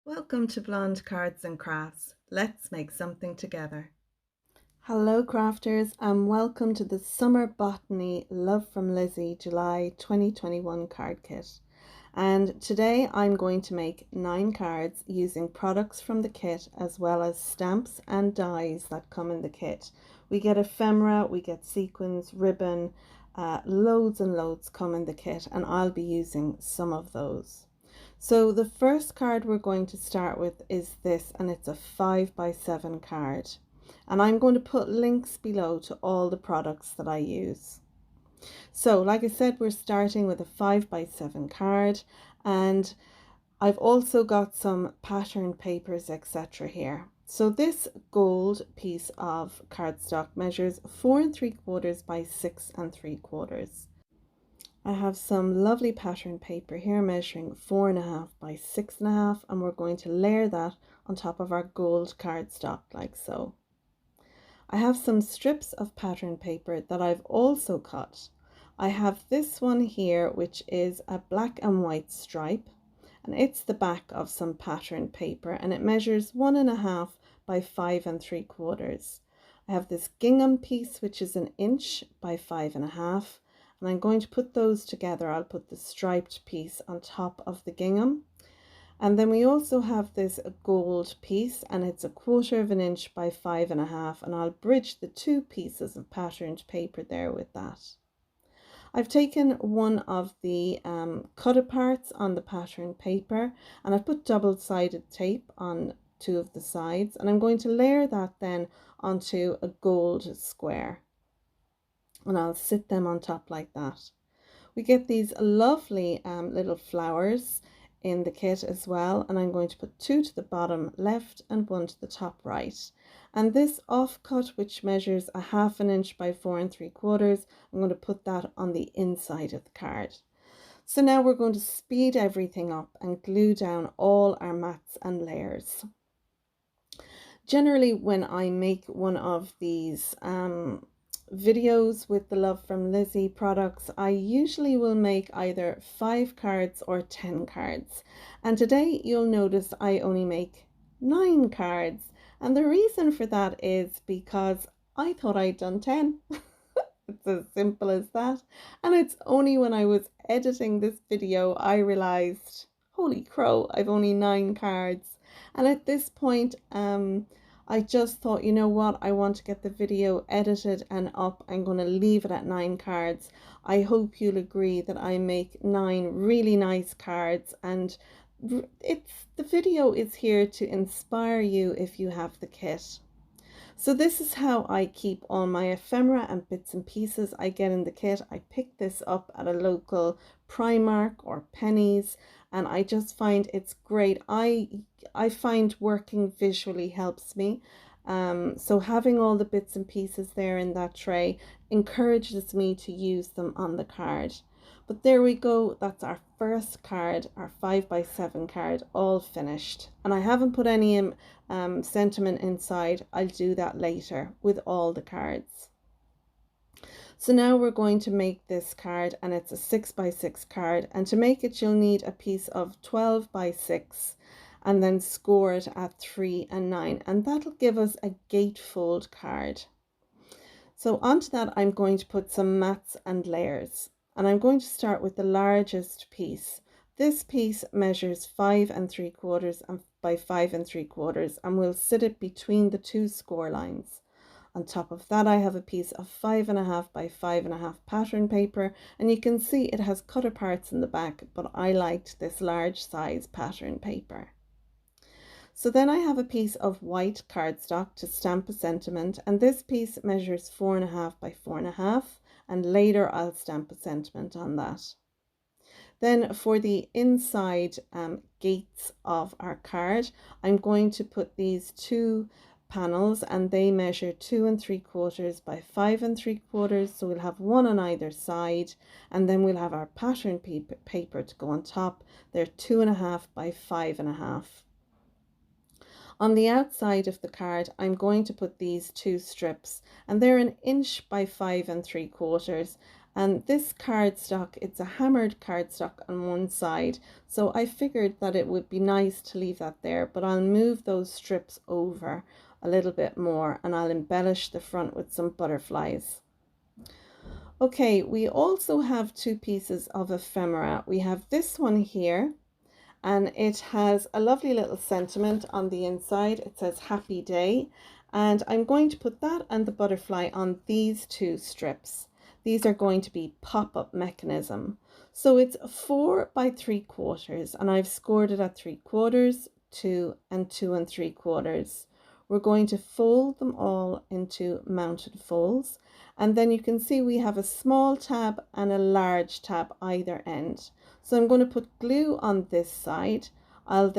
Welcome to Blonde Cards and Crafts. Let's make something together. Hello crafters and welcome to the Summer Botany Love from Lizi July 2021 card kit. And today I'm going to make 9 cards using products from the kit as well as stamps and dies that come in the kit. We get ephemera, we get sequins, ribbon, loads and loads come in the kit, and I'll be using some of those. So the first card we're going to start with is this, and it's a 5x7 card. And I'm going to put links below to all the products that I use. So like I said, we're starting with a 5x7 card, and I've also got some pattern papers, etc. here. So this gold piece of cardstock measures 4 3/4 by 6 3/4. I have some lovely pattern paper here measuring 4.5 by 6.5, and we're going to layer that on top of our gold cardstock like so. I have some strips of pattern paper that I've also cut. I have this one here, which is a black and white stripe, and it's the back of some pattern paper, and it measures 1.5 by 5 3/4. I have this gingham piece, which is 1 inch by 5.5. And I'm going to put those together. I'll put the striped piece on top of the gingham. And then we also have this gold piece, and it's 1/4 inch by 5.5. And I'll bridge the 2 pieces of patterned paper there with that. I've taken one of the cut aparts on the pattern paper, and I've put double-sided tape on 2 of the sides. And I'm going to layer that then onto a gold square. And I'll sit them on top like that. We get these lovely little flowers in the kit as well, and I'm going to put 2 to the bottom left and 1 to the top right. And this offcut, which measures 1/2 inch by 4 3/4, I'm going to put that on the inside of the card. So now we're going to speed everything up and glue down all our mats and layers. Generally, when I make one of these videos with the Love from Lizi products, I usually will make either 5 cards or 10 cards. And today you'll notice I only make 9 cards. And the reason for that is because I thought I'd done 10. It's as simple as that. And it's only when I was editing this video I realized, holy crow, I've only 9 cards. And at this point, I just thought, you know what, I want to get the video edited and up. I'm going to leave it at 9 cards. I hope you'll agree that I make 9 really nice cards, and the video is here to inspire you if you have the kit. So this is how I keep all my ephemera and bits and pieces I get in the kit. I pick this up at a local Primark or Pennies, and I just find it's great. I find working visually helps me. So having all the bits and pieces there in that tray encourages me to use them on the card. But there we go, that's our first card, our 5x7 card, all finished. And I haven't put any sentiment inside. I'll do that later with all the cards. So now we're going to make this card, and it's a 6x6 card. And to make it, you'll need a piece of 12x6 and then score it at 3 and 9. And that'll give us a gatefold card. So onto that, I'm going to put some mats and layers. And I'm going to start with the largest piece. This piece measures 5 3/4 and by 5 3/4, and we'll sit it between the 2 score lines. On top of that, I have a piece of 5.5 by 5.5 pattern paper, and you can see it has cut aparts in the back, but I liked this large size pattern paper. So then I have a piece of white cardstock to stamp a sentiment, and this piece measures 4.5 by 4.5, and later I'll stamp a sentiment on that. Then for the inside gates of our card, I'm going to put these 2 panels, and they measure 2 3/4 by 5 3/4, so we'll have 1 on either side, and then we'll have our pattern paper to go on top. They're 2.5 by 5.5. On the outside of the card, I'm going to put these 2 strips, and they're 1 inch by 5 3/4, And this cardstock, it's a hammered cardstock on one side, so I figured that it would be nice to leave that there, but I'll move those strips over a little bit more and I'll embellish the front with some butterflies. Okay, we also have two pieces of ephemera. We have this one here, and it has a lovely little sentiment on the inside. It says happy day, and I'm going to put that and the butterfly on these two strips. These are going to be pop-up mechanism. So it's 4 by 3/4, and I've scored it at 3/4, 2 and 2 3/4. We're going to fold them all into mounted folds, and then you can see we have a small tab and a large tab either end. So I'm going to put glue on this side. I'll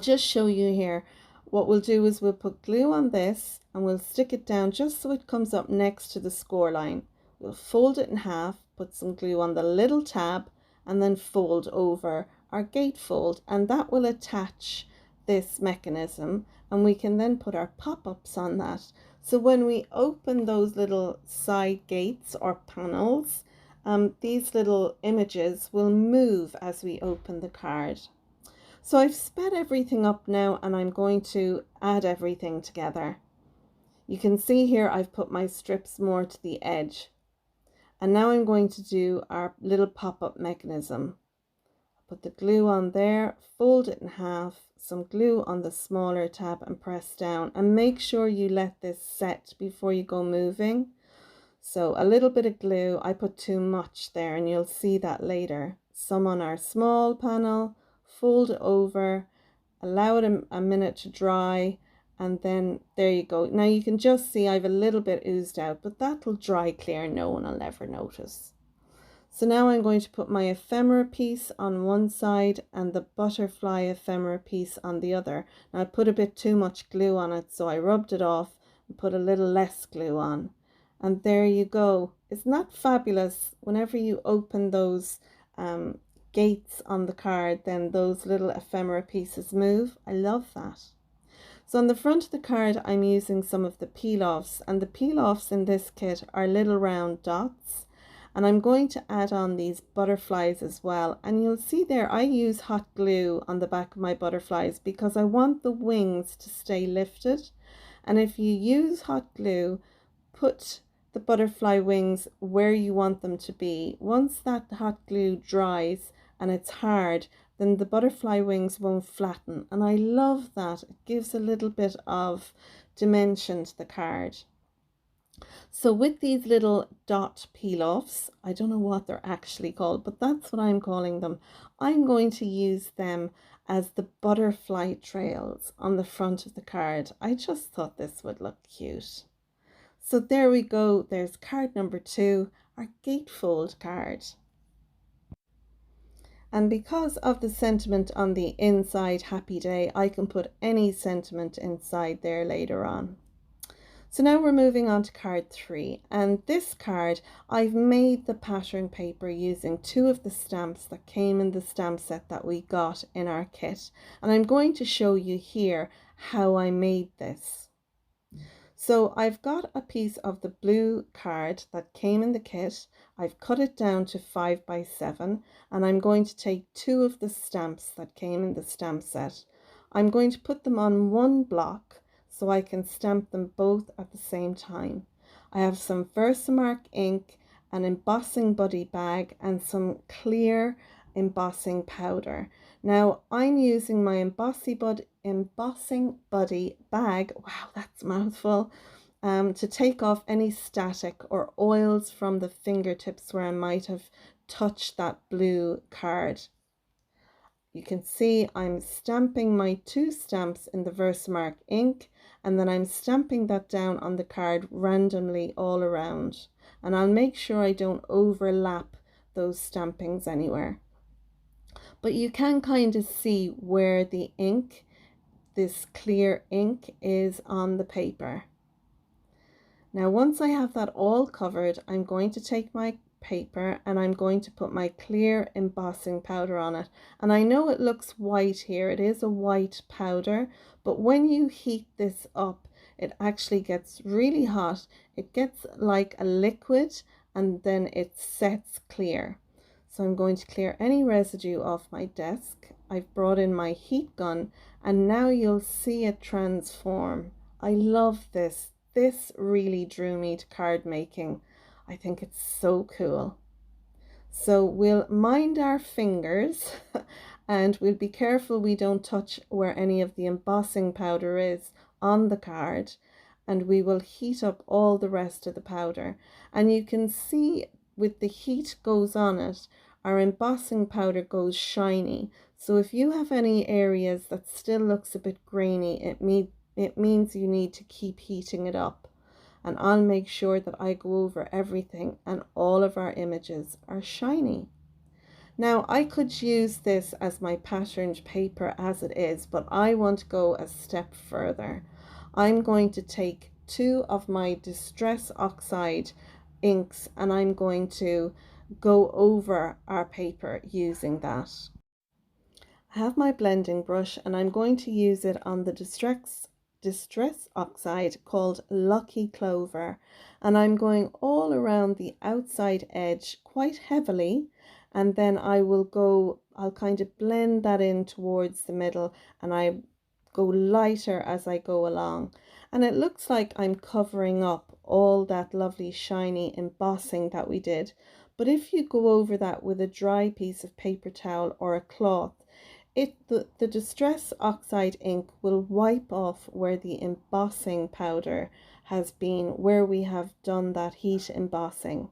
just show you here. What we'll do is we'll put glue on this and we'll stick it down just so it comes up next to the score line. We'll fold it in half, put some glue on the little tab, and then fold over our gatefold, and that will attach this mechanism, and we can then put our pop-ups on that. So when we open those little side gates or panels, these little images will move as we open the card. So I've sped everything up now, and I'm going to add everything together. You can see here I've put my strips more to the edge. And now I'm going to do our little pop-up mechanism. Put the glue on there, fold it in half, some glue on the smaller tab and press down, and make sure you let this set before you go moving. So a little bit of glue, I put too much there and you'll see that later. Some on our small panel, fold it over, allow it a minute to dry, and then there you go. Now you can just see I've a little bit oozed out, but that'll dry clear, no one will ever notice. So now I'm going to put my ephemera piece on one side and the butterfly ephemera piece on the other. Now I put a bit too much glue on it, so I rubbed it off and put a little less glue on. And there you go. Isn't that fabulous? Whenever you open those gates on the card, then those little ephemera pieces move. I love that. So on the front of the card, I'm using some of the peel-offs, and the peel-offs in this kit are little round dots. And I'm going to add on these butterflies as well. And you'll see there, I use hot glue on the back of my butterflies because I want the wings to stay lifted. And if you use hot glue, put the butterfly wings where you want them to be. Once that hot glue dries and it's hard, then the butterfly wings won't flatten. And I love that. It gives a little bit of dimension to the card. So with these little dot peel-offs, I don't know what they're actually called, but that's what I'm calling them. I'm going to use them as the butterfly trails on the front of the card. I just thought this would look cute. So there we go. There's card number 2, our gatefold card. And because of the sentiment on the inside, happy day, I can put any sentiment inside there later on. So now we're moving on to card 3, and this card I've made the pattern paper using 2 of the stamps that came in the stamp set that we got in our kit, and I'm going to show you here how I made this. So I've got a piece of the blue card that came in the kit. I've cut it down to 5 by 7, and I'm going to take 2 of the stamps that came in the stamp set. I'm going to put them on one block so I can stamp them both at the same time. I have some Versamark ink, an embossing buddy bag, and some clear embossing powder. Now I'm using my embossing buddy bag, wow, that's a mouthful, to take off any static or oils from the fingertips where I might have touched that blue card. You can see I'm stamping my 2 stamps in the Versamark ink, and then I'm stamping that down on the card randomly all around, and I'll make sure I don't overlap those stampings anywhere. But you can kind of see where the ink, this clear ink, is on the paper. Now once I have that all covered, I'm going to take my paper and I'm going to put my clear embossing powder on it. And I know it looks white here, it is a white powder, but when you heat this up, it actually gets really hot. It gets like a liquid, and then it sets clear. So I'm going to clear any residue off my desk. I've brought in my heat gun and now you'll see it transform. I love this. This really drew me to card making. I think it's so cool. So we'll mind our fingers and we'll be careful we don't touch where any of the embossing powder is on the card, and we will heat up all the rest of the powder. And you can see with the heat goes on it, our embossing powder goes shiny. So if you have any areas that still looks a bit grainy, it means you need to keep heating it up. And I'll make sure that I go over everything and all of our images are shiny. Now I could use this as my patterned paper as it is, but I want to go a step further. I'm going to take 2 of my Distress Oxide inks and I'm going to go over our paper using that. I have my blending brush and I'm going to use it on the Distress Oxide called Lucky Clover, and I'm going all around the outside edge quite heavily, and then I'll kind of blend that in towards the middle, and I go lighter as I go along, and it looks like I'm covering up all that lovely shiny embossing that we did. But if you go over that with a dry piece of paper towel or a cloth, the Distress Oxide ink will wipe off where the embossing powder has been, where we have done that heat embossing.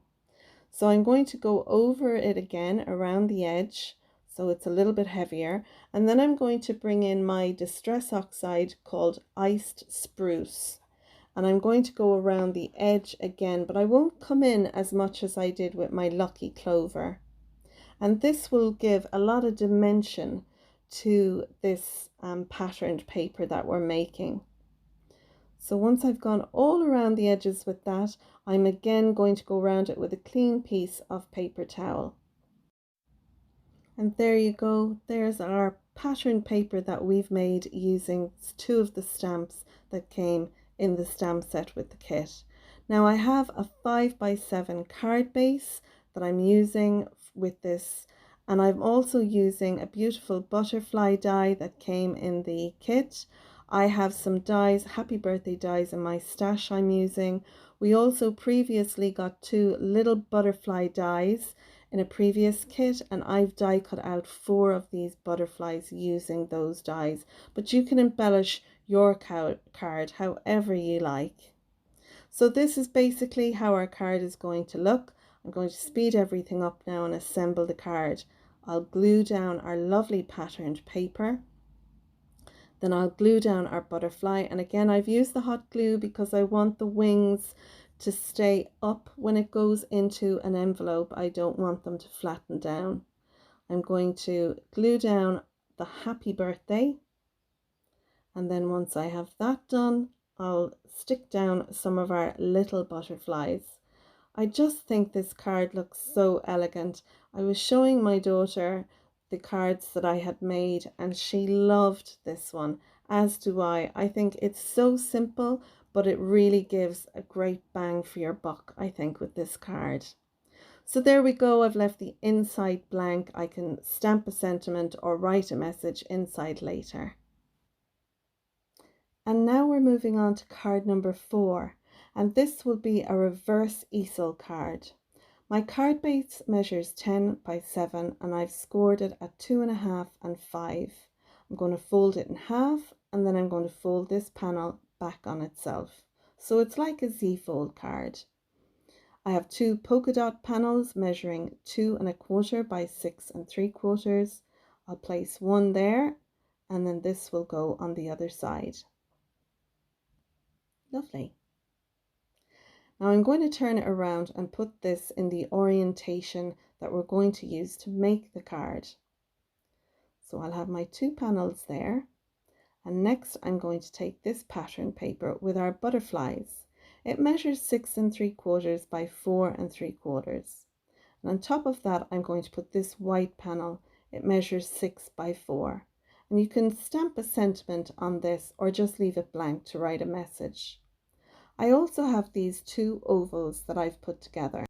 So I'm going to go over it again around the edge, so it's a little bit heavier, and then I'm going to bring in my Distress Oxide called Iced Spruce, and I'm going to go around the edge again, but I won't come in as much as I did with my Lucky Clover. And this will give a lot of dimension to this patterned paper that we're making. So once I've gone all around the edges with that, I'm again going to go around it with a clean piece of paper towel. And there you go, there's our patterned paper that we've made using 2 of the stamps that came in the stamp set with the kit. Now I have a 5x7 card base that I'm using with this, and I'm also using a beautiful butterfly die that came in the kit. I have some dies, happy birthday dies in my stash I'm using. We also previously got 2 little butterfly dies in a previous kit, and I've die cut out 4 of these butterflies using those dies, but you can embellish your card however you like. So this is basically how our card is going to look. I'm going to speed everything up now and assemble the card. I'll glue down our lovely patterned paper. Then I'll glue down our butterfly, and again I've used the hot glue because I want the wings to stay up when it goes into an envelope. I don't want them to flatten down. I'm going to glue down the happy birthday, and then once I have that done, I'll stick down some of our little butterflies. I just think this card looks so elegant. I was showing my daughter the cards that I had made and she loved this one, as do I. I think it's so simple, but it really gives a great bang for your buck, I think, with this card. So there we go. I've left the inside blank. I can stamp a sentiment or write a message inside later. And now we're moving on to card number 4, and this will be a reverse easel card. My card base measures 10x7 and I've scored it at 2.5 and 5. I'm going to fold it in half and then I'm going to fold this panel back on itself. So it's like a Z-fold card. I have 2 polka dot panels measuring 2.25 by 6 3/4. I'll place one there and then this will go on the other side. Lovely. Now I'm going to turn it around and put this in the orientation that we're going to use to make the card. So I'll have my 2 panels there, and next I'm going to take this pattern paper with our butterflies. It measures 6 3/4 by 4 3/4. And on top of that I'm going to put this white panel. It measures 6 by 4. And you can stamp a sentiment on this or just leave it blank to write a message. I also have these 2 ovals that I've put together.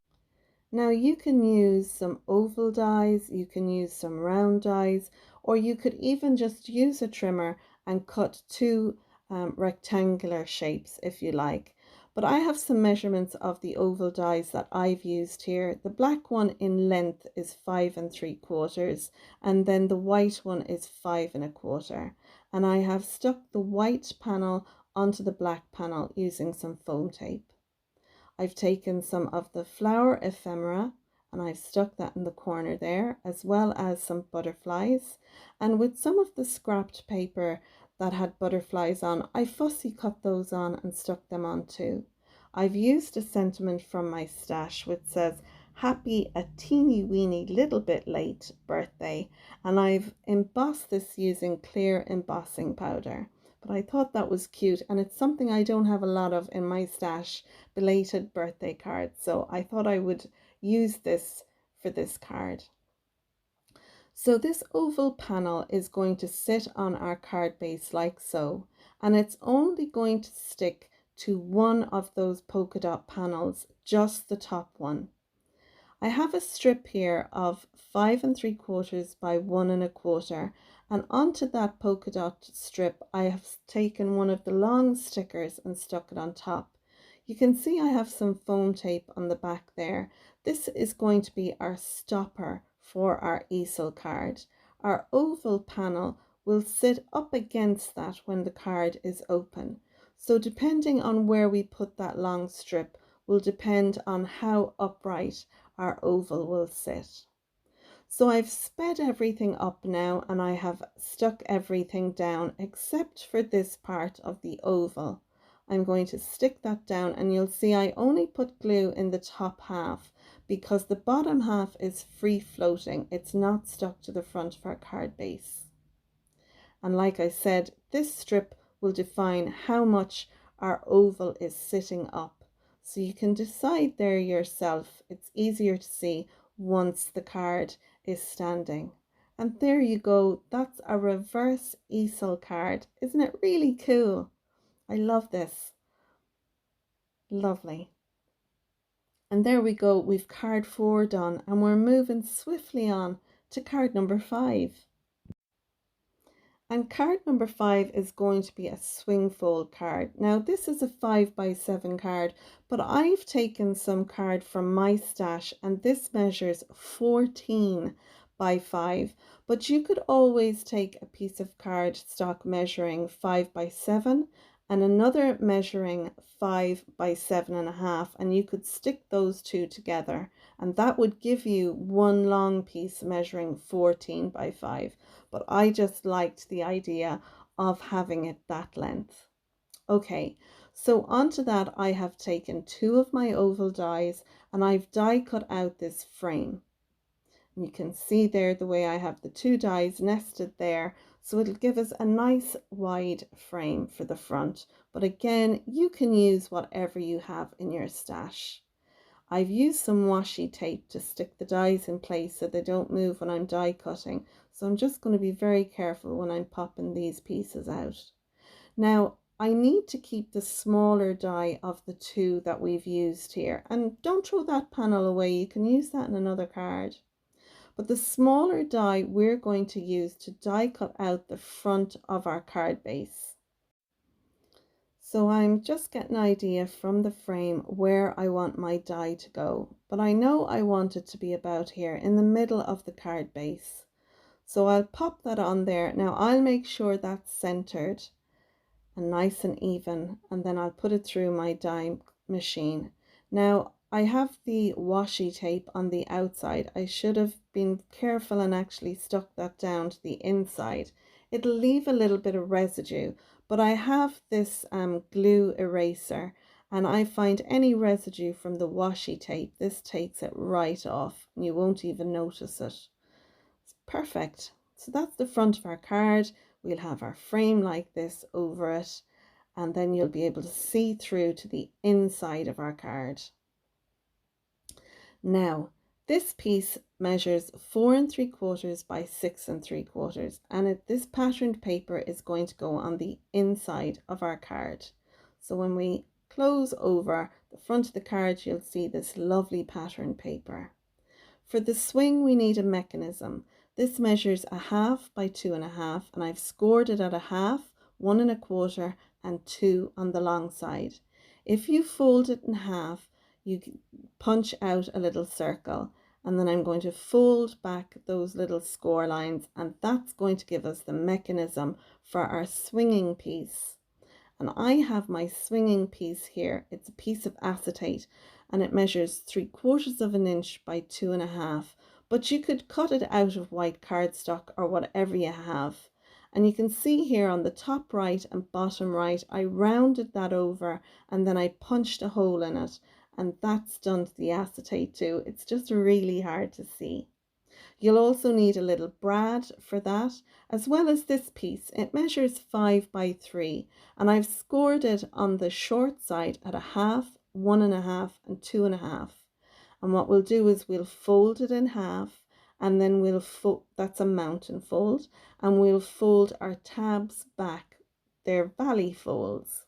Now you can use some oval dies, you can use some round dies, or you could even just use a trimmer and cut two rectangular shapes if you like. But I have some measurements of the oval dies that I've used here. The black one in length is 5 3/4, and then the white one is 5 1/4. And I have stuck the white panel onto the black panel using some foam tape. I've taken some of the flower ephemera and I've stuck that in the corner there, as well as some butterflies. And with some of the scrapped paper that had butterflies on, I fussy cut those on and stuck them on too. I've used a sentiment from my stash which says, "Happy a teeny weeny little bit late birthday," and I've embossed this using clear embossing powder. But I thought that was cute, and it's something I don't have a lot of in my stash, belated birthday cards, so I thought I would use this for this card. So this oval panel is going to sit on our card base like so, and it's only going to stick to one of those polka dot panels, just the top one. I have a strip here of 5 3/4 by 1 1/4, and onto that polka dot strip I have taken one of the long stickers and stuck it on top. You can see I have some foam tape on the back there. This is going to be our stopper for our easel card. Our oval panel will sit up against that when the card is open. So depending on where we put that long strip will depend on how upright our oval will sit. So I've sped everything up now and I have stuck everything down except for this part of the oval. I'm going to stick that down, and you'll see I only put glue in the top half because the bottom half is free floating. It's not stuck to the front of our card base. And like I said, this strip will define how much our oval is sitting up. So you can decide there yourself. It's easier to see once the card is standing. And there you go. That's a reverse easel card. Isn't it really cool? I love this. Lovely. And there we go. We've card 4 done, and we're moving swiftly on to card number 5. And card number 5 is going to be a swing fold card. Now this is a 5 by 7 card, but I've taken some card from my stash and this measures 14 by 5. But you could always take a piece of card stock measuring 5 by 7 and another measuring 5 by 7.5, and you could stick those two together, and that would give you one long piece measuring 14 by 5. But I just liked the idea of having it that length. Okay, so onto that I have taken 2 of my oval dies and I've die cut out this frame. And you can see there the way I have the 2 dies nested there, so it'll give us a nice wide frame for the front. But again, you can use whatever you have in your stash. I've used some washi tape to stick the dies in place so they don't move when I'm die cutting. So I'm just going to be very careful when I'm popping these pieces out. Now, I need to keep the smaller die of the 2 that we've used here. And don't throw that panel away. You can use that in another card. But the smaller die we're going to use to die cut out the front of our card base. So I'm just getting an idea from the frame where I want my die to go, but I know I want it to be about here in the middle of the card base. So I'll pop that on there. Now I'll make sure that's centered and nice and even, and then I'll put it through my die machine. Now I have the washi tape on the outside. I should have been careful and actually stuck that down to the inside. It'll leave a little bit of residue, but I have this glue eraser, and I find any residue from the washi tape, this takes it right off and you won't even notice it. It's perfect. So that's the front of our card. We'll have our frame like this over it, and then you'll be able to see through to the inside of our card. Now, this piece measures 4 3/4 by 6 3/4, and this patterned paper is going to go on the inside of our card. So when we close over the front of the card, you'll see this lovely pattern paper. For the swing, we need a mechanism. This measures 1/2 by 2.5, and I've scored it at 1/2, 1 1/4, and 2 on the long side. If you fold it in half, you punch out a little circle, and then I'm going to fold back those little score lines, and that's going to give us the mechanism for our swinging piece. And I have my swinging piece here. It's a piece of acetate, and it measures 3/4 of an inch by 2.5. But you could cut it out of white cardstock or whatever you have. And you can see here on the top right and bottom right, I rounded that over and then I punched a hole in it. And that's done to the acetate too. It's just really hard to see. You'll also need a little brad for that, as well as this piece. It measures 5 by 3, and I've scored it on the short side at 1/2, 1.5, and 2.5. And what we'll do is we'll fold it in half, and then we'll that's a mountain fold, and we'll fold our tabs back. They're valley folds.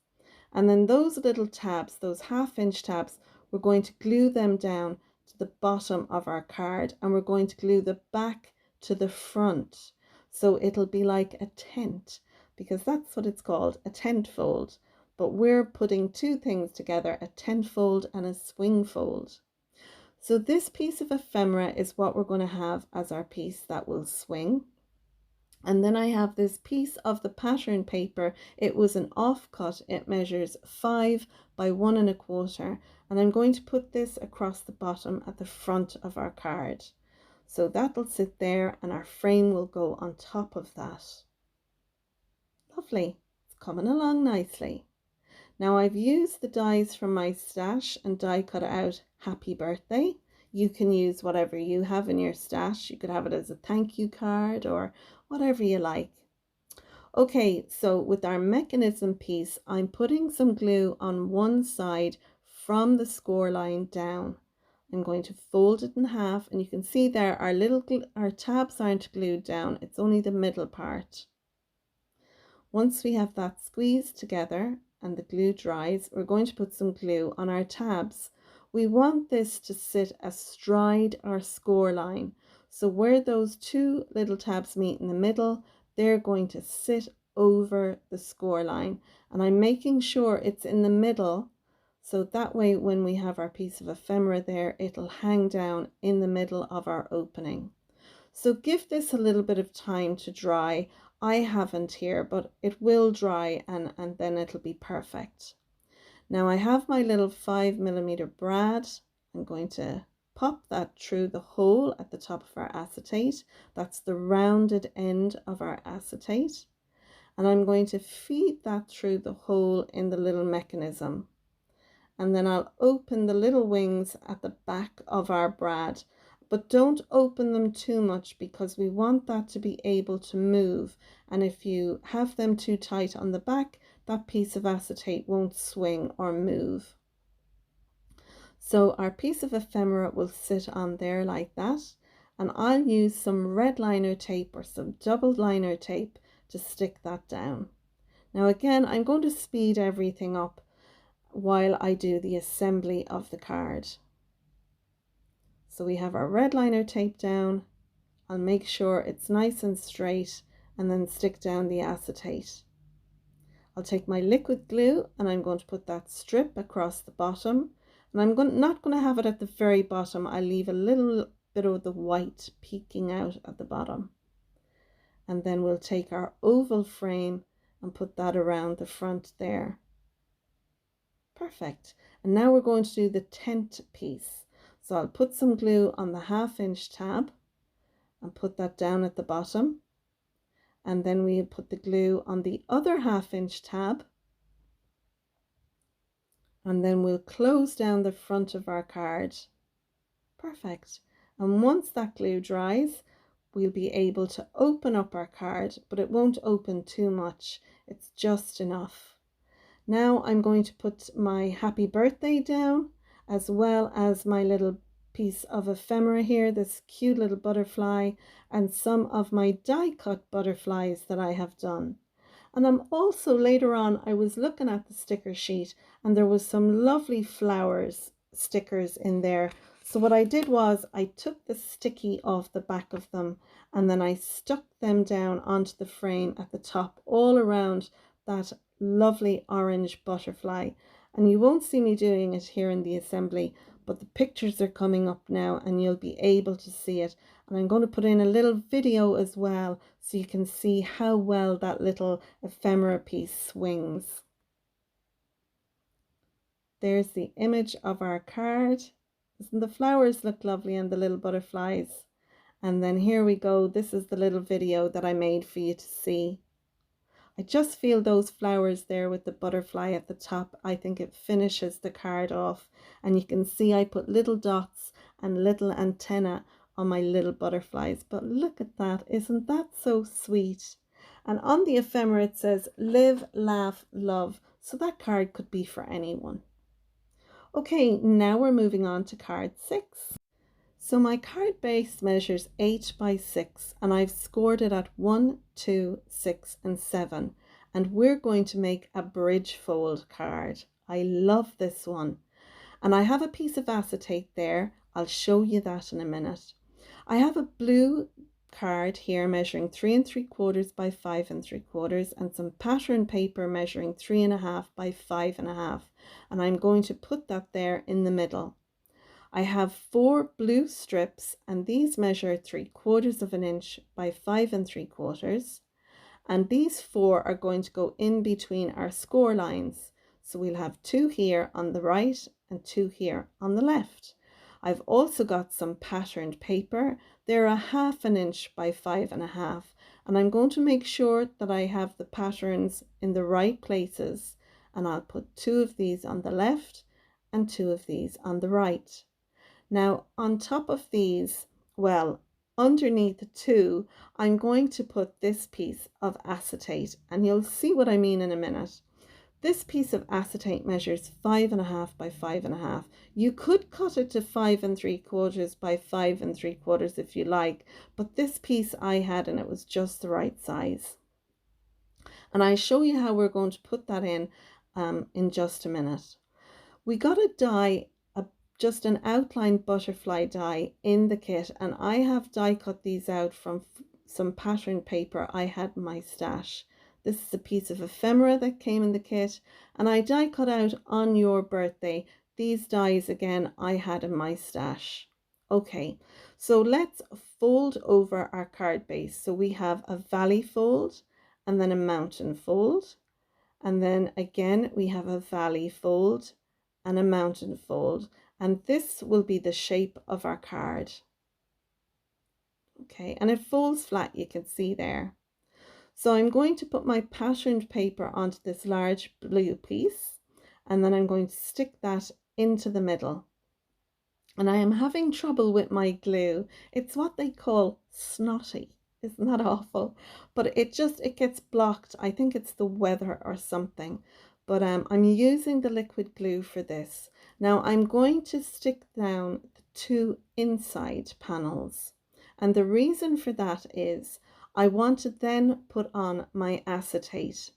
And then those little tabs, those 1/2 inch tabs, we're going to glue them down to the bottom of our card, and we're going to glue the back to the front. So it'll be like a tent, because that's what it's called, a tent fold. But we're putting two things together, a tent fold and a swing fold. So this piece of ephemera is what we're going to have as our piece that will swing. And then I have this piece of the pattern paper. It was an offcut. It measures 5 by 1 1/4. And I'm going to put this across the bottom at the front of our card. So that'll sit there and our frame will go on top of that. Lovely. It's coming along nicely. Now I've used the dies from my stash and die cut out Happy Birthday. You can use whatever you have in your stash. You could have it as a thank you card or whatever you like. Okay, so with our mechanism piece, I'm putting some glue on one side from the score line down. I'm going to fold it in half, and you can see there our tabs aren't glued down. It's only the middle part. Once we have that squeezed together and the glue dries, we're going to put some glue on our tabs. We want this to sit astride our score line. So where those two little tabs meet in the middle, they're going to sit over the score line. And I'm making sure it's in the middle, so that way when we have our piece of ephemera there, it'll hang down in the middle of our opening. So give this a little bit of time to dry. I haven't here, but it will dry and then it'll be perfect. Now I have my little 5mm brad. I'm going to pop that through the hole at the top of our acetate. That's the rounded end of our acetate. And I'm going to feed that through the hole in the little mechanism. And then I'll open the little wings at the back of our brad. But don't open them too much because we want that to be able to move. And if you have them too tight on the back, that piece of acetate won't swing or move. So our piece of ephemera will sit on there like that. And I'll use some red liner tape or some double liner tape to stick that down. Now again, I'm going to speed everything up while I do the assembly of the card. So we have our red liner tape down. I'll make sure it's nice and straight and then stick down the acetate. I'll take my liquid glue and I'm going to put that strip across the bottom. And I'm not going to have it at the very bottom. I leave a little bit of the white peeking out at the bottom. And then we'll take our oval frame and put that around the front there. Perfect. And now we're going to do the tent piece. So I'll put some glue on the 1/2 inch tab and put that down at the bottom. And then we'll put the glue on the other 1/2 inch tab. And then we'll close down the front of our card. Perfect. And once that glue dries, we'll be able to open up our card, but it won't open too much. It's just enough. Now I'm going to put my happy birthday down, as well as my little piece of ephemera here, this cute little butterfly, and some of my die cut butterflies that I have done. And I'm also later on, I was looking at the sticker sheet and there was some lovely flowers stickers in there. So what I did was I took the sticky off the back of them and then I stuck them down onto the frame at the top all around that lovely orange butterfly. And you won't see me doing it here in the assembly, but the pictures are coming up now and you'll be able to see it. And I'm going to put in a little video as well so you can see how well that little ephemera piece swings. There's the image of our card. Doesn't the flowers look lovely and the little butterflies? And then here we go. This is the little video that I made for you to see. I just feel those flowers there with the butterfly at the top. I think it finishes the card off. And you can see I put little dots and little antenna on my little butterflies. But look at that. Isn't that so sweet? And on the ephemera it says live, laugh, love. So that card could be for anyone. Okay, now we're moving on to card 6. So my card base measures 8 by 6 and I've scored it at 1, 2, 6 and 7. And we're going to make a bridge fold card. I love this one. And I have a piece of acetate there. I'll show you that in a minute. I have a blue card here measuring 3 3/4 by 5 3/4 and some pattern paper measuring 3 1/2 by 5 1/2. And I'm going to put that there in the middle. I have 4 blue strips and these measure 3/4 of an inch by 5 3/4. And these 4 are going to go in between our score lines. So we'll have 2 here on the right and 2 here on the left. I've also got some patterned paper. They're 1/2 inch by 5 1/2. And I'm going to make sure that I have the patterns in the right places. And I'll put 2 of these on the left and 2 of these on the right. Now on top of these, well, underneath the 2, I'm going to put this piece of acetate and you'll see what I mean in a minute. This piece of acetate measures 5 1/2 by 5 1/2. You could cut it to 5 3/4 by 5 3/4 if you like, but this piece I had and it was just the right size. And I show you how we're going to put that in just a minute. We got a die, just an outline butterfly die in the kit, and I have die cut these out from some pattern paper I had in my stash. This is a piece of ephemera that came in the kit, and I die cut out on your birthday. These dies again I had in my stash. Okay, so let's fold over our card base. So we have a valley fold and then a mountain fold, and then again we have a valley fold and a mountain fold. And this will be the shape of our card. Okay, and it folds flat, you can see there. So I'm going to put my patterned paper onto this large blue piece, and then I'm going to stick that into the middle. And I am having trouble with my glue. It's what they call snotty. Isn't that awful? But it gets blocked. I think it's the weather or something. But I'm using the liquid glue for this. Now I'm going to stick down the 2 inside panels. And the reason for that is I want to then put on my acetate.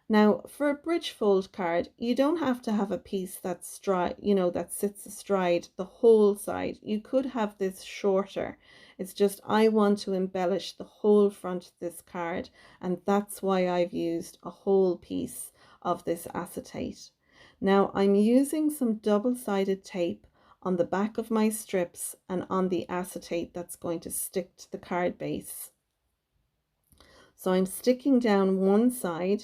Now for a bridge fold card, you don't have to have a piece that's that sits astride the whole side. You could have this shorter. It's just I want to embellish the whole front of this card, and that's why I've used a whole piece of this acetate. Now I'm using some double-sided tape on the back of my strips and on the acetate that's going to stick to the card base. So I'm sticking down one side,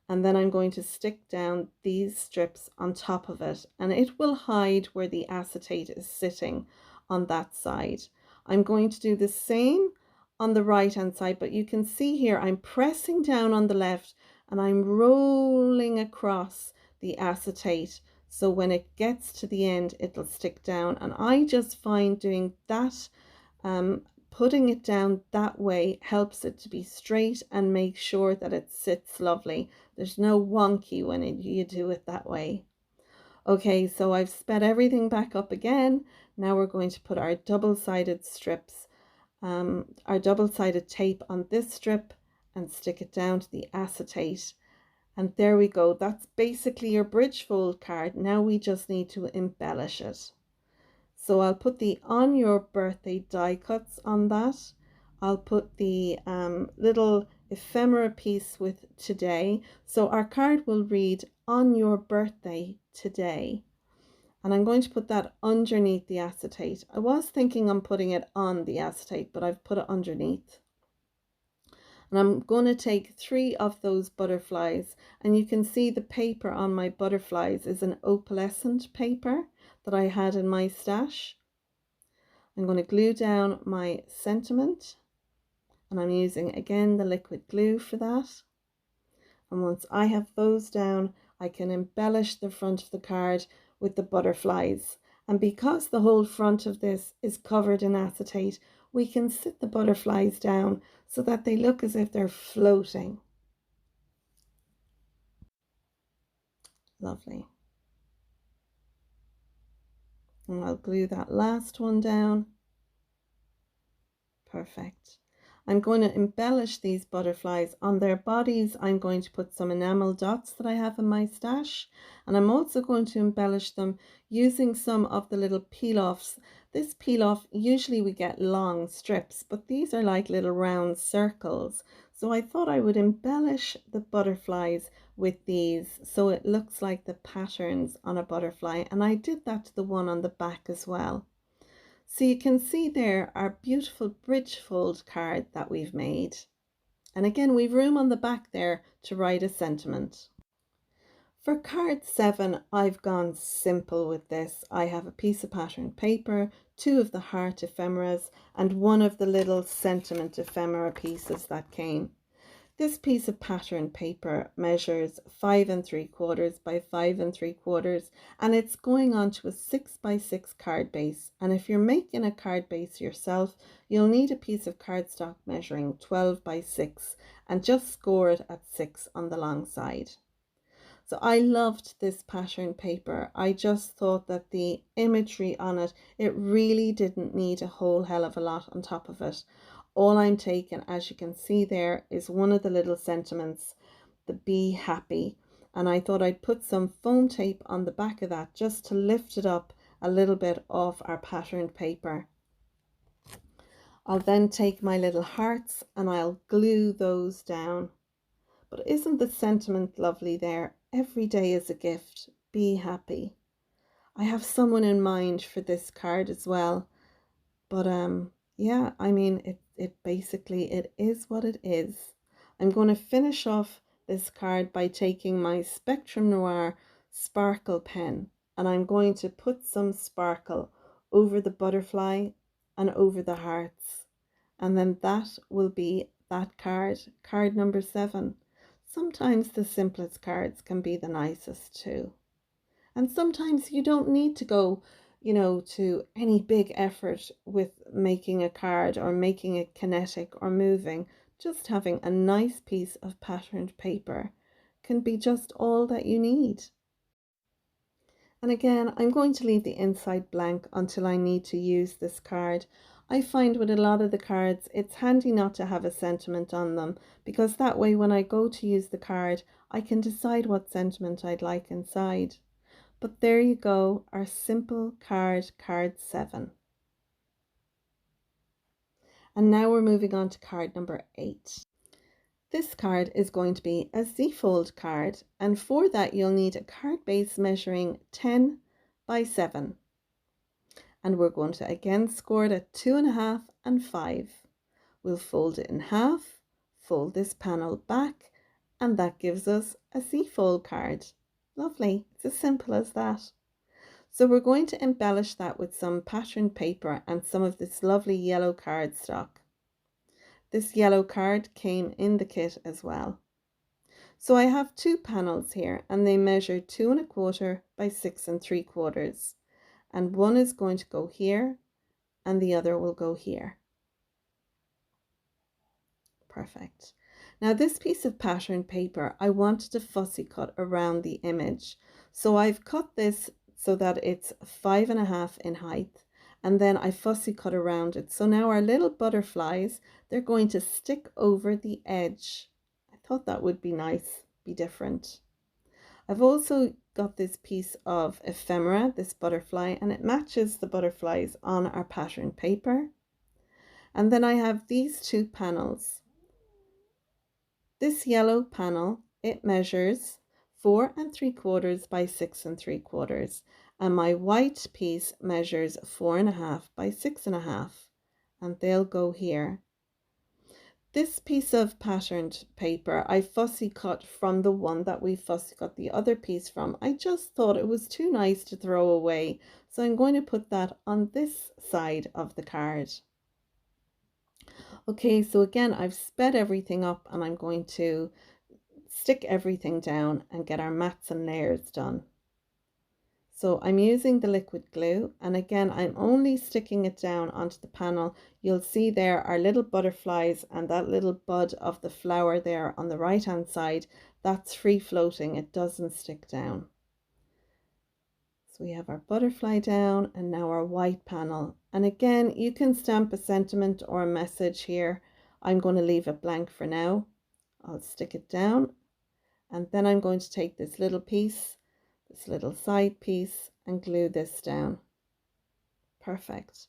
and then I'm going to stick down these strips on top of it, and it will hide where the acetate is sitting on that side. I'm going to do the same on the right hand side, but you can see here I'm pressing down on the left and I'm rolling across the acetate, so when it gets to the end it'll stick down. And I just find doing that, putting it down that way helps it to be straight and make sure that it sits lovely. There's no wonky when you do it that way. Okay, so I've sped everything back up again. Now we're going to put our double-sided strips, our double-sided tape on this strip and stick it down to the acetate. And there we go. That's basically your bridge fold card. Now we just need to embellish it. So I'll put the on your birthday die cuts on that. I'll put the little ephemera piece with today. So our card will read on your birthday today. And I'm going to put that underneath the acetate. I was thinking on putting it on the acetate, but I've put it underneath. And I'm going to take 3 of those butterflies, and you can see the paper on my butterflies is an opalescent paper that I had in my stash. I'm going to glue down my sentiment, and I'm using again the liquid glue for that. And once I have those down, I can embellish the front of the card with the butterflies. And because the whole front of this is covered in acetate, we can sit the butterflies down so that they look as if they're floating. Lovely. And I'll glue that last one down. Perfect. I'm going to embellish these butterflies. On their bodies, I'm going to put some enamel dots that I have in my stash, and I'm also going to embellish them using some of the little peel-offs. This peel-off, usually we get long strips, but these are like little round circles. So I thought I would embellish the butterflies with these so it looks like the patterns on a butterfly, and I did that to the one on the back as well. So you can see there our beautiful bridge fold card that we've made. And again, we've room on the back there to write a sentiment. For card 7, I've gone simple with this. I have a piece of pattern paper, 2 of the heart ephemeras, and 1 of the little sentiment ephemera pieces that came. This piece of pattern paper measures 5 3/4 by 5 3/4, and it's going onto a 6 by 6 card base. And if you're making a card base yourself, you'll need a piece of cardstock measuring 12 by 6 and just score it at 6 on the long side. So I loved this pattern paper. I just thought that the imagery on it, it really didn't need a whole hell of a lot on top of it. All I'm taking, as you can see there, is one of the little sentiments, the be happy. And I thought I'd put some foam tape on the back of that just to lift it up a little bit off our patterned paper. I'll then take my little hearts and I'll glue those down. But isn't the sentiment lovely there? Every day is a gift. Be happy. I have someone in mind for this card as well. But yeah, I mean, it basically, it is what it is. I'm going to finish off this card by taking my Spectrum Noir sparkle pen, and I'm going to put some sparkle over the butterfly and over the hearts. And then that will be that card, card number 7. Sometimes the simplest cards can be the nicest too. And sometimes you don't need to go, you know, to any big effort with making a card or making it kinetic or moving. Just having a nice piece of patterned paper can be just all that you need. And again, I'm going to leave the inside blank until I need to use this card. I find with a lot of the cards, it's handy not to have a sentiment on them, because that way when I go to use the card, I can decide what sentiment I'd like inside. But there you go, our simple card, card 7. And now we're moving on to card number 8. This card is going to be a Z-fold card, and for that you'll need a card base measuring 10 by 7. And we're going to again score it at 2.5 and 5. We'll fold it in half, fold this panel back, and that gives us a Z-fold card. Lovely, it's as simple as that. So we're going to embellish that with some patterned paper and some of this lovely yellow cardstock. This yellow card came in the kit as well. So I have 2 panels here, and they measure 2 1/4 by 6 3/4. And one is going to go here and the other will go here. Perfect. Now this piece of pattern paper, I wanted to fussy cut around the image. So I've cut this so that it's 5.5 in height, and then I fussy cut around it. So now our little butterflies, they're going to stick over the edge. thought that would be nice, be different. I've also got this piece of ephemera, this butterfly, and it matches the butterflies on our pattern paper. And then I have these two panels. This yellow panel, it measures 4 3/4 by 6 3/4, and my white piece measures 4.5 by 6.5, and they'll go here. This piece of patterned paper I fussy cut from the one that we fussy cut the other piece from. I just thought it was too nice to throw away, so I'm going to put that on this side of the card. Okay, so again, I've sped everything up and I'm going to stick everything down and get our mats and layers done. So I'm using the liquid glue, and again, I'm only sticking it down onto the panel. You'll see there are little butterflies and that little bud of the flower there on the right hand side, that's free floating, it doesn't stick down. So we have our butterfly down and now our white panel. And again, you can stamp a sentiment or a message here. I'm going to leave it blank for now. I'll stick it down, and then I'm going to take this little piece, this little side piece, and glue this down. Perfect.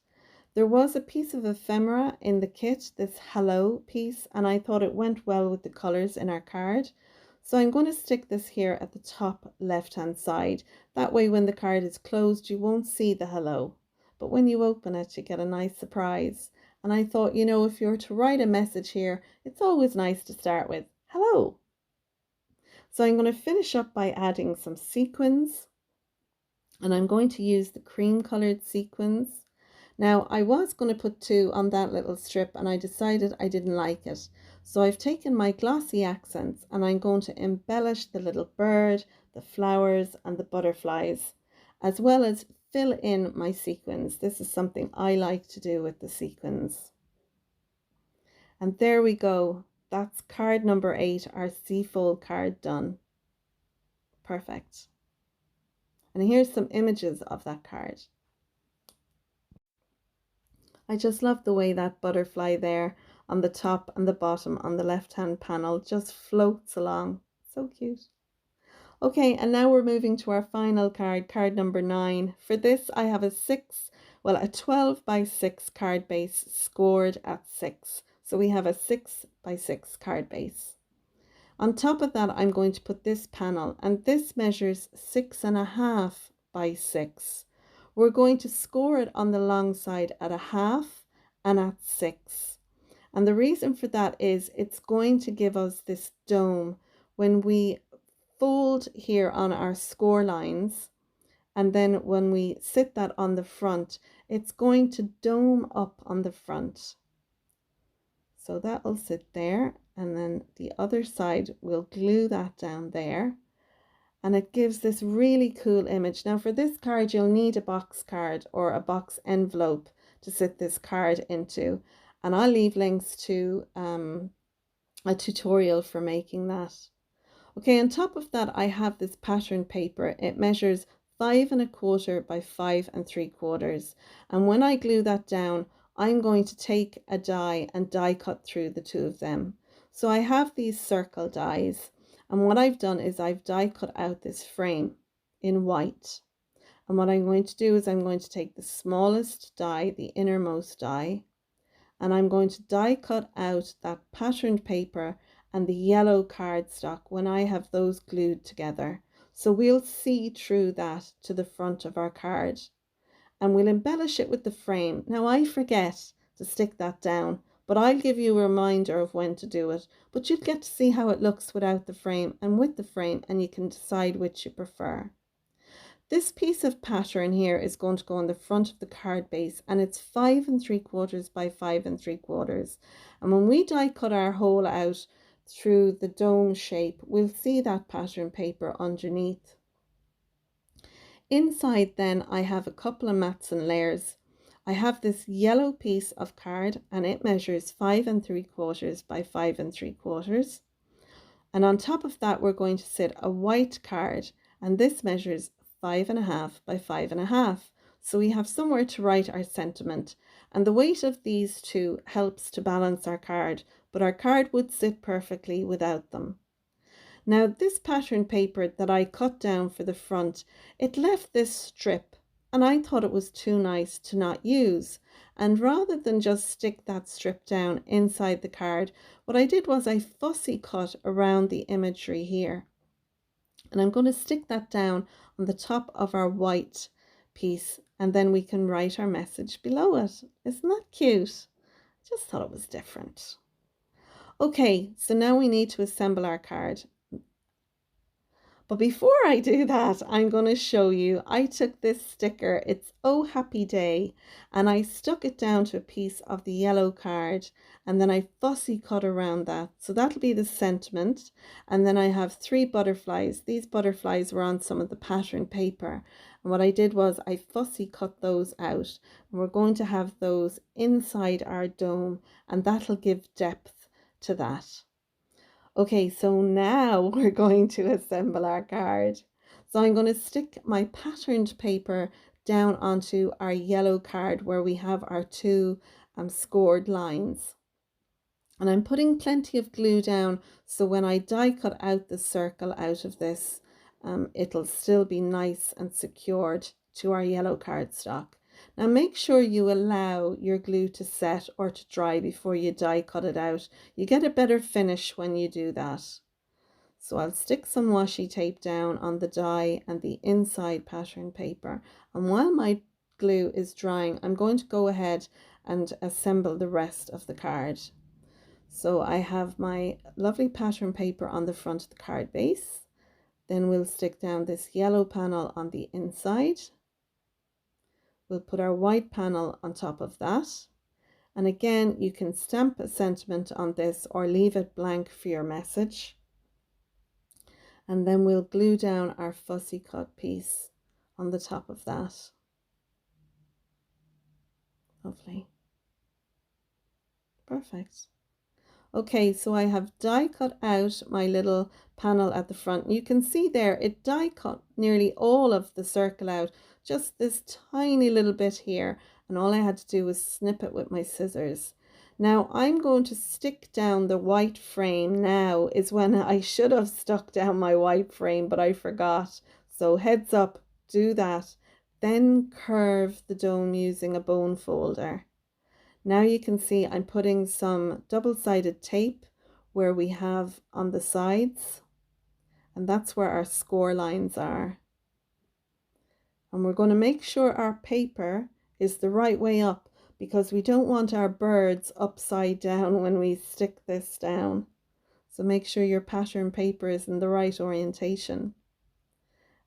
There was a piece of ephemera in the kit, this hello piece, and I thought it went well with the colors in our card. So I'm going to stick this here at the top left hand side. That way when the card is closed, you won't see the hello. But when you open it, you get a nice surprise. And I thought, you know, if you're to write a message here, it's always nice to start with hello. So I'm going to finish up by adding some sequins, and I'm going to use the cream colored sequins. Now I was going to put 2 on that little strip and I decided I didn't like it. So I've taken my glossy accents and I'm going to embellish the little bird, the flowers and the butterflies, as well as fill in my sequins. This is something I like to do with the sequins. And there we go. That's card number 8, our C-fold card done. Perfect. And here's some images of that card. I just love the way that butterfly there on the top and the bottom on the left hand panel just floats along. So cute. Okay, and now we're moving to our final card, card number 9. For this I have a 12 by 6 card base scored at 6. So we have a 6 by 6 card base. On top of that, I'm going to put this panel, and this measures 6.5 by 6. We're going to score it on the long side at 1/2 and at 6. And the reason for that is it's going to give us this dome when we fold here on our score lines. And then when we sit that on the front, it's going to dome up on the front. So that will sit there, and then the other side we'll glue that down there, and it gives this really cool image. Now for this card you'll need a box card or a box envelope to sit this card into, and I'll leave links to a tutorial for making that. Okay, on top of that I have this pattern paper. It measures 5 1/4 by 5 3/4, and when I glue that down, I'm going to take a die and die cut through the 2 of them. So I have these circle dies, and what I've done is I've die cut out this frame in white. And what I'm going to do is I'm going to take the smallest die, the innermost die, and I'm going to die cut out that patterned paper and the yellow cardstock when I have those glued together. So we'll see through that to the front of our card. And we'll embellish it with the frame. Now I forget to stick that down, but I'll give you a reminder of when to do it. But you'll get to see how it looks without the frame and with the frame, and you can decide which you prefer. This piece of pattern here is going to go on the front of the card base, and it's 5 3/4 by 5 3/4. And when we die cut our hole out through the dome shape, we'll see that pattern paper underneath. Inside then I have a couple of mats and layers. I have this yellow piece of card, and it measures 5 3/4 by 5 3/4. And on top of that we're going to sit a white card, and this measures 5.5 by 5.5. So we have somewhere to write our sentiment, and the weight of these two helps to balance our card. but our card would sit perfectly without them. Now this pattern paper that I cut down for the front, it left this strip, and I thought it was too nice to not use. And rather than just stick that strip down inside the card, what I did was I fussy cut around the imagery here. And I'm going to stick that down on the top of our white piece, and then we can write our message below it. Isn't that cute? Just thought it was different. Okay, so now we need to assemble our card. But before I do that, I'm going to show you, I took this sticker, it's Oh Happy Day, and I stuck it down to a piece of the yellow card, and then I fussy cut around that. So that'll be the sentiment. And then I have 3 butterflies. These butterflies were on some of the pattern paper. And what I did was I fussy cut those out. And we're going to have those inside our dome, and that'll give depth to that. Okay, so now we're going to assemble our card. So I'm going to stick my patterned paper down onto our yellow card where we have our 2 scored lines. And I'm putting plenty of glue down so when I die cut out the circle out of this, it'll still be nice and secured to our yellow cardstock. Now make sure you allow your glue to set or to dry before you die cut it out. You get a better finish when you do that. So I'll stick some washi tape down on the die and the inside pattern paper. And while my glue is drying, I'm going to go ahead and assemble the rest of the card. So I have my lovely pattern paper on the front of the card base. Then we'll stick down this yellow panel on the inside. We'll put our white panel on top of that. And again, you can stamp a sentiment on this or leave it blank for your message. And then we'll glue down our fussy cut piece on the top of that. Lovely. Perfect. Okay, so I have die cut out my little panel at the front. You can see there, it die cut nearly all of the circle out, just this tiny little bit here. And all I had to do was snip it with my scissors. Now I'm going to stick down the white frame. Now is when I should have stuck down my white frame, but I forgot. So heads up, do that. Then curve the dome using a bone folder. Now you can see I'm putting some double-sided tape where we have on the sides, and that's where our score lines are. And we're going to make sure our paper is the right way up because we don't want our birds upside down when we stick this down. So make sure your pattern paper is in the right orientation.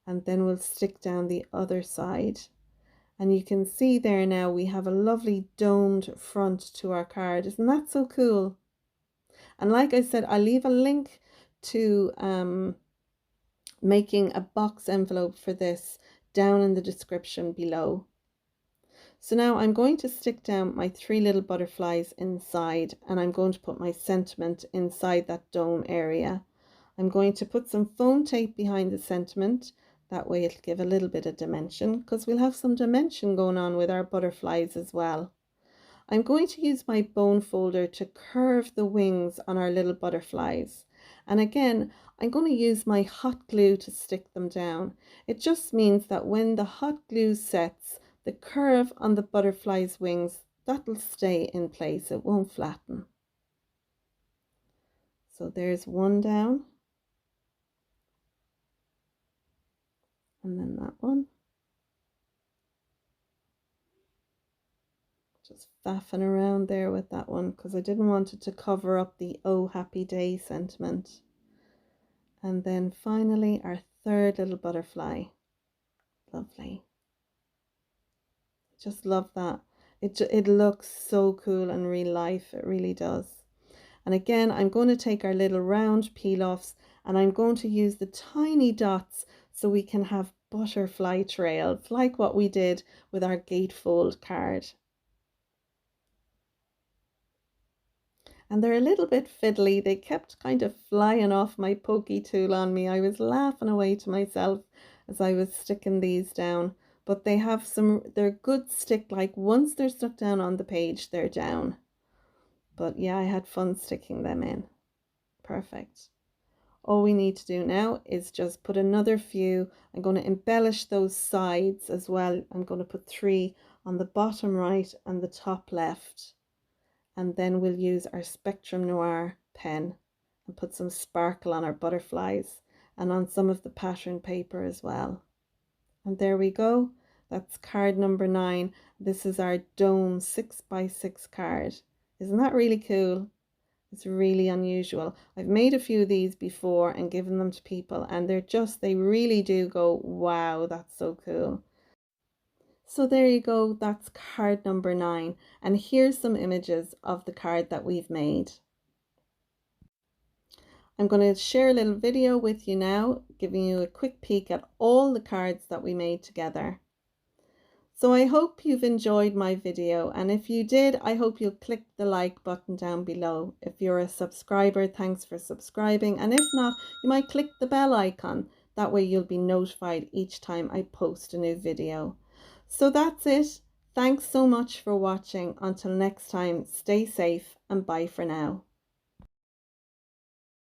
And then we'll stick down the other side. And you can see there now we have a lovely domed front to our card. Isn't that so cool? And like I said, I'll leave a link to making a box envelope for this down in the description below. So now I'm going to stick down my 3 little butterflies inside, and I'm going to put my sentiment inside that dome area. I'm going to put some foam tape behind the sentiment. That way it'll give a little bit of dimension because we'll have some dimension going on with our butterflies as well. I'm going to use my bone folder to curve the wings on our little butterflies. And again, I'm going to use my hot glue to stick them down. It just means that when the hot glue sets, the curve on the butterfly's wings, that'll stay in place. It won't flatten. So there's one down. And then that one. Just faffing around there with that one because I didn't want it to cover up the Oh Happy Day sentiment. And then finally our 3rd little butterfly. Lovely. Just love that. It looks so cool in real life. It really does. And again, I'm going to take our little round peel-offs and I'm going to use the tiny dots so we can have butterfly trails like what we did with our gatefold card. And they're a little bit fiddly. They kept kind of flying off my pokey tool on me. I was laughing away to myself as I was sticking these down. But they have they're good stick, like once they're stuck down on the page, they're down. But yeah, I had fun sticking them in. Perfect. All we need to do now is just put another few. I'm going to embellish those sides as well. I'm going to put 3 on the bottom right and the top left. And then we'll use our Spectrum Noir pen and put some sparkle on our butterflies and on some of the pattern paper as well. And there we go. That's card number 9. This is our dome 6x6 card. Isn't that really cool? It's really unusual. I've made a few of these before and given them to people, and they really do go, wow, that's so cool. So there you go, that's card number 9. And here's some images of the card that we've made. I'm going to share a little video with you now, giving you a quick peek at all the cards that we made together. So I hope you've enjoyed my video, and if you did, I hope you'll click the like button down below. If you're a subscriber, thanks for subscribing, and if not, you might click the bell icon. That way you'll be notified each time I post a new video. So that's it. Thanks so much for watching. Until next time, stay safe and bye for now.